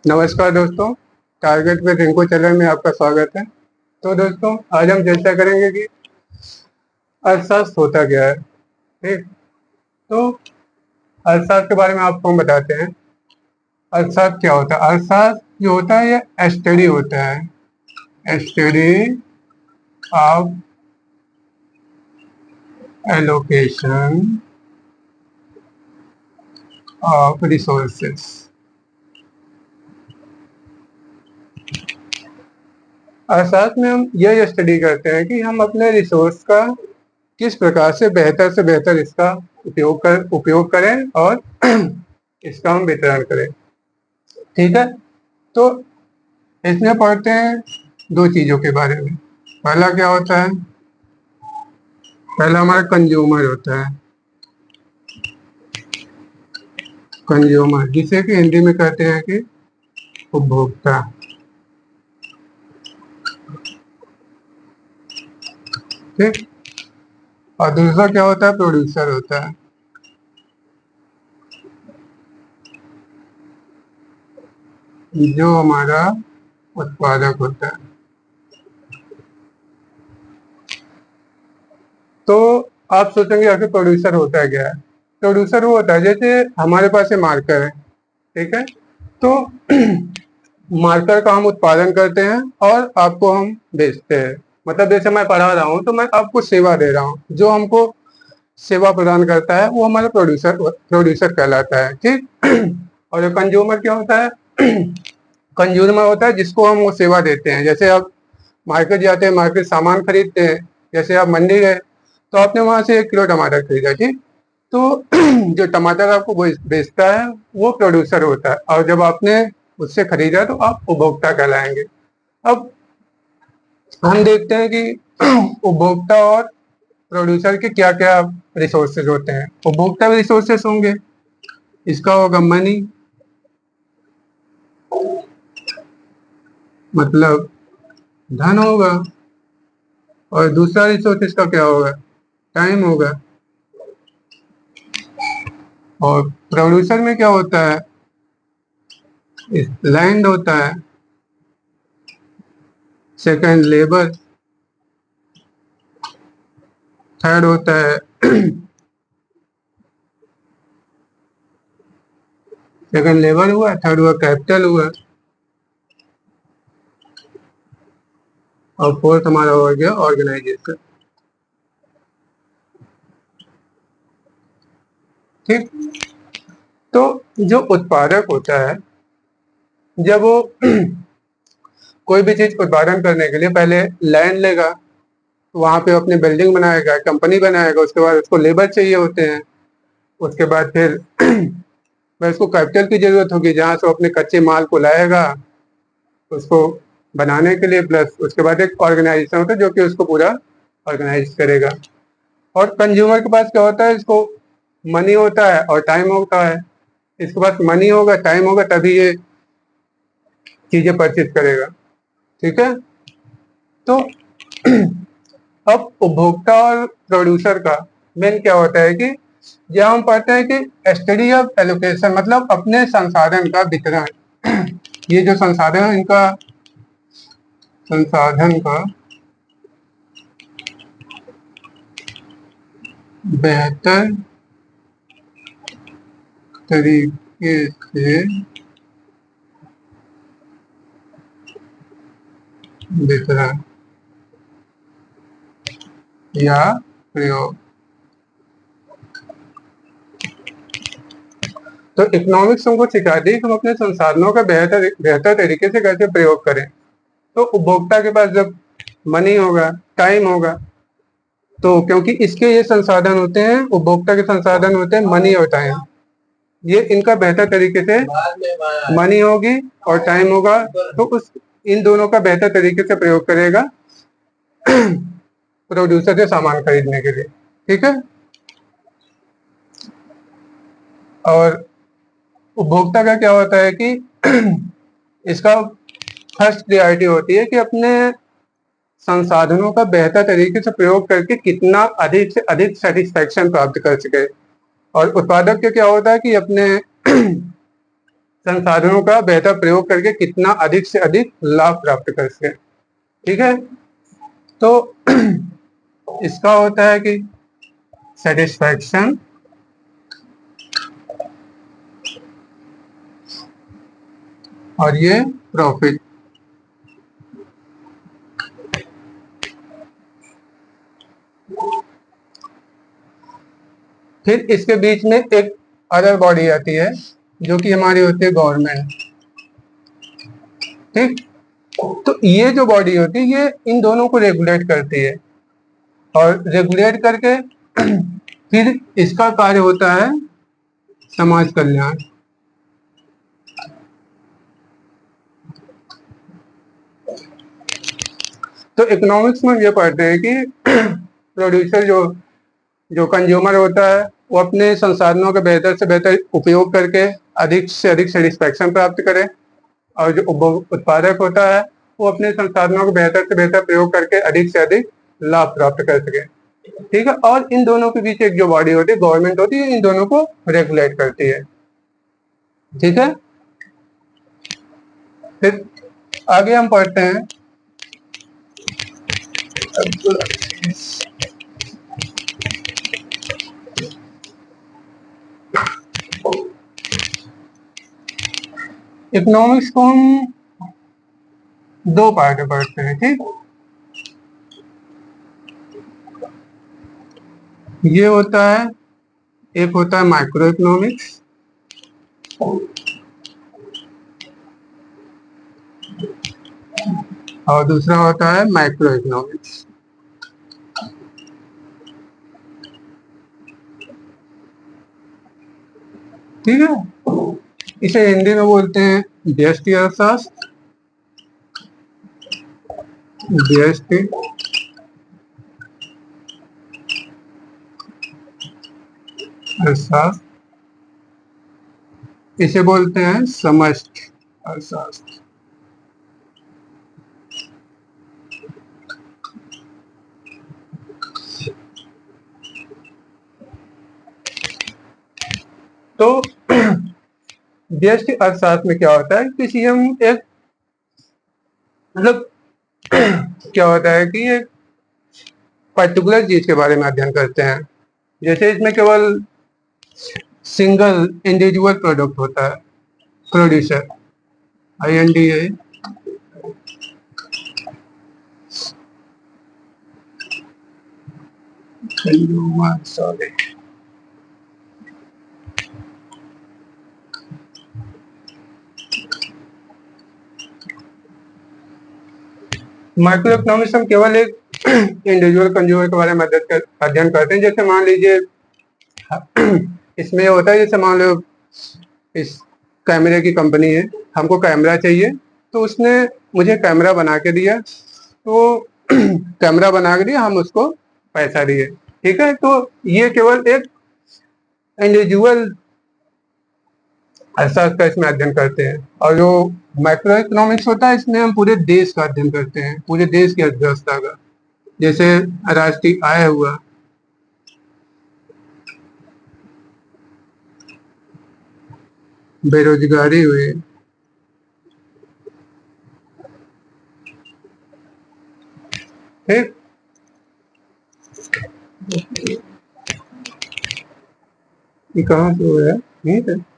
नमस्कार दोस्तों, टारगेट पे रिंकू चैनल में आपका स्वागत है। तो दोस्तों, आज हम चर्चा करेंगे कि अर्थशास्त्र होता क्या है। ठीक, तो अर्थशास्त्र के बारे में आपको हम बताते हैं। अर्थशास्त्र क्या होता है? अर्थशास्त्र जो होता है ये स्टडी होता है, study of allocation of resources. अर्थशास्त्र में हम यह स्टडी करते हैं कि हम अपने रिसोर्स का किस प्रकार से बेहतर इसका उपयोग करें और इसका हम वितरण करें। ठीक है, तो इसमें पढ़ते हैं दो चीजों के बारे में। पहला क्या होता है? पहला हमारा कंज्यूमर होता है, कंज्यूमर, जिसे कि हिंदी में कहते हैं कि उपभोक्ता। ठीक, और दूसरा क्या होता है? प्रोड्यूसर होता है, जो हमारा उत्पादक होता है। तो आप सोचेंगे आखिर प्रोड्यूसर होता है क्या है? प्रोड्यूसर वो होता है, जैसे हमारे पास ये मार्कर है, ठीक है, तो मार्कर का हम उत्पादन करते हैं और आपको हम बेचते हैं। मतलब जैसे मैं पढ़ा रहा हूँ तो मैं आपको सेवा दे रहा हूँ, जो हमको सेवा प्रदान करता है वो हमारा प्रोड्यूसर प्रोड्यूसर कहलाता है। ठीक, और जो कंज्यूमर क्या होता है? कंज्यूमर होता है जिसको हम वो सेवा देते हैं। जैसे आप मार्केट जाते हैं, मार्केट सामान खरीदते हैं, जैसे आप मंडी गए तो आपने वहां से 1 किलो टमाटर खरीदा। ठीक, तो जो टमाटर आपको बेचता है वो प्रोड्यूसर होता है, और जब आपने उससे खरीदा तो आप उपभोक्ता कहलाएंगे। अब हम देखते हैं कि उपभोक्ता और प्रोड्यूसर के क्या क्या रिसोर्सेज होते हैं। उपभोक्ता रिसोर्सेज होंगे, इसका होगा मनी, मतलब धन होगा, और दूसरा रिसोर्सेज का क्या होगा? टाइम होगा। और प्रोड्यूसर में क्या होता है? लैंड होता है, सेकंड लेबर, थर्ड होता है सेकंड लेबर हुआ, थर्ड हुआ कैपिटल हुआ, और फोर्थ हमारा हो गया ऑर्गेनाइजेशन। ठीक, तो जो उत्पादक होता है, जब वो कोई भी चीज उत्पादन करने के लिए पहले लैंड लेगा, वहां पे अपनी बिल्डिंग बनाएगा, कंपनी बनाएगा, उसके बाद उसको लेबर चाहिए होते हैं, उसके बाद फिर उसको कैपिटल की जरूरत होगी, जहां से वो अपने कच्चे माल को लाएगा उसको बनाने के लिए, प्लस उसके बाद एक ऑर्गेनाइजेशन होता है जो कि उसको पूरा ऑर्गेनाइज करेगा। और कंज्यूमर के पास क्या होता है? इसको मनी होता है और टाइम होता है। इसके पास मनी होगा, टाइम होगा, तभी ये चीजें परचेज करेगा। ठीक है, तो अब उपभोक्ता और प्रोड्यूसर का मेन क्या होता है कि जब हम पढ़ते हैं कि स्टडी ऑफ एलोकेशन, मतलब अपने संसाधन का वितरण। ये जो संसाधन है, इनका संसाधन का बेहतर तरीके से वितरण या प्रयोग। तो इकोनॉमिक्स हमको सिखाती है कि हम अपने संसाधनों का बेहतर बेहतर तरीके से कैसे प्रयोग करें। तो उपभोक्ता के पास जब मनी होगा, टाइम होगा, तो क्योंकि इसके ये संसाधन होते हैं, उपभोक्ता के संसाधन होते हैं मनी और टाइम, ये इनका बेहतर तरीके से मनी होगी और टाइम होगा, तो उस इन दोनों का बेहतर तरीके से प्रयोग करेगा प्रोड्यूसर से सामान खरीदने के लिए। ठीक है, और उपभोक्ता का क्या होता है कि इसका फर्स्ट प्रायोरिटी होती है कि अपने संसाधनों का बेहतर तरीके से प्रयोग करके कितना अधिक से अधिक सेटिस्फेक्शन प्राप्त कर सके। और उत्पादक के क्या होता है कि अपने संसाधनों का बेहतर प्रयोग करके कितना अधिक से अधिक लाभ प्राप्त कर सके। ठीक है, तो इसका होता है कि सेटिस्फैक्शन और ये प्रॉफिट। फिर इसके बीच में एक अदर बॉडी आती है जो कि हमारी होती है गवर्नमेंट। ठीक, तो ये जो बॉडी होती है ये इन दोनों को रेगुलेट करती है और रेगुलेट करके फिर इसका कार्य होता है समाज कल्याण। तो इकोनॉमिक्स में ये पढ़ते हैं कि प्रोड्यूसर जो कंज्यूमर होता है वो अपने संसाधनों का बेहतर से बेहतर उपयोग करके अधिक से अधिक सेटिस्फैक्शन प्राप्त करे, और जो उत्पादक होता है वो अपने संसाधनों का बेहतर से बेहतर प्रयोग करके अधिक से अधिक लाभ प्राप्त कर सके। ठीक है, और इन दोनों के बीच एक जो बॉडी होती है गवर्नमेंट होती है, इन दोनों को रेगुलेट करती है। ठीक है, फिर आगे हम पढ़ते हैं इकोनॉमिक्स को हम दो पार्ट में पढ़ते हैं। ठीक, ये होता है, एक होता है माइक्रो इकोनॉमिक्स और दूसरा होता है माइक्रो इकोनॉमिक्स। ठीक है, इसे हिंदी में बोलते हैं व्यष्टि अर्थशास्त्र, व्यष्टि अर्थशास्त्र, इसे बोलते हैं समष्टि अर्थशास्त्र। तो व्यष्टि अर्थशास्त्र में क्या होता है, किसी हम एक मतलब क्या होता है कि एक पर्टिकुलर चीज के बारे में अध्ययन करते हैं। जैसे इसमें केवल सिंगल इंडिविजुअल प्रोडक्ट होता है, producer INDA, sorry, micro economics हम केवल एक इंडिविजुअल कंज्यूमर के बारे में अध्ययन करते हैं। जैसे मान लीजिए इसमें होता है, जैसे मान लो इस कैमरे की कंपनी है, हमको कैमरा चाहिए तो उसने मुझे कैमरा बना के दिया, तो कैमरा बना के दिया, हम उसको पैसा दिए। ठीक है, तो ये केवल एक इंडिविजुअल अर्थशास्त्र का इसमें अध्ययन करते हैं। और जो माइक्रो इकोनॉमिक्स होता है इसमें हम पूरे देश का अध्ययन करते हैं, पूरे देश की अर्थव्यवस्था का। जैसे राष्ट्रीय आय हुआ, बेरोजगारी हुई, ठीक, ये कहाँ से हुआ है, यहीं पे।